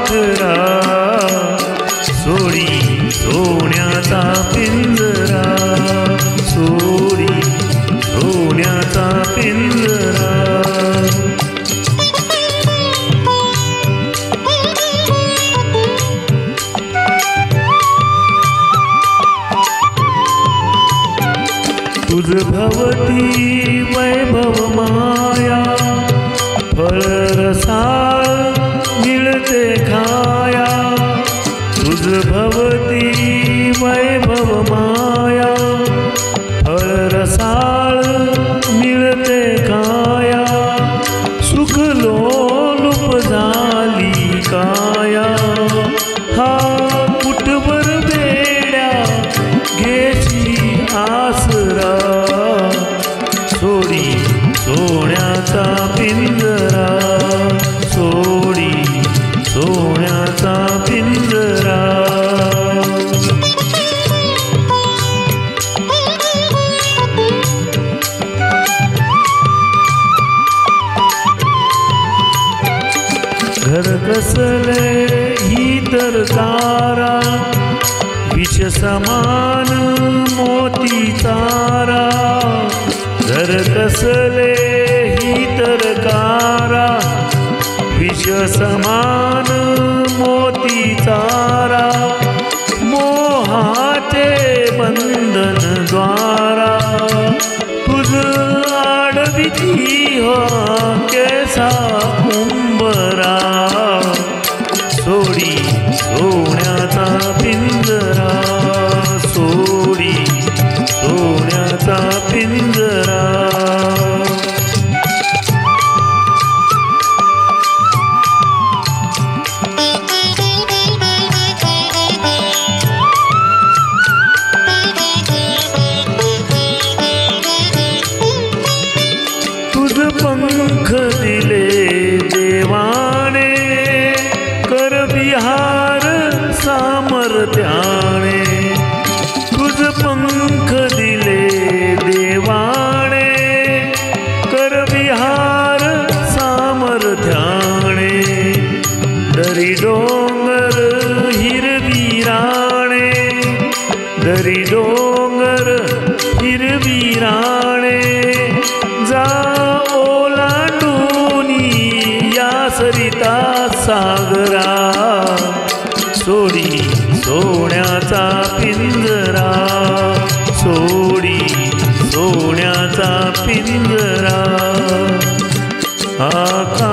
पाखरा सोडी सोन्याचा पिंजरा, सोडी सोन्याचा पिंजरा. तुझ भवती वैभव माया, फळरसाळ मिळते खाया. तुझ भवती वैभव माया, फळरसाळ मिळते खाया. सुख लोलुप झाली काया, हा कुठवर बेड्या घेशी आसरा. सोडी सोन्याचा पिंजरा, सोडी सोन्याचा पिंजरा. घर कसले ही तर तारा, विष समान मोती तारा. घर कसले ही तर कारा, विष समान मोती तारा. मोहाचे बंधन द्वारा, तुझ आडविती हो केसा उंबरा. सोडी सोन्याचा पिंजरा, सोडी सोन्याचा पिंजरा. तुझ पंख दिले देवाने, कर विहार सामर्थ्याने. तुझ पंख दिले देवाने, कर विहार सामर्थ्याने. दरी डोंगर हिरवी राणे, दरी डोंगर हिरवी राणे. जा ओलांडूनी या सरिता सागरा. सोडी सोन्याचा पिंजरा, सोडी सोन्याचा पिंजरा. आका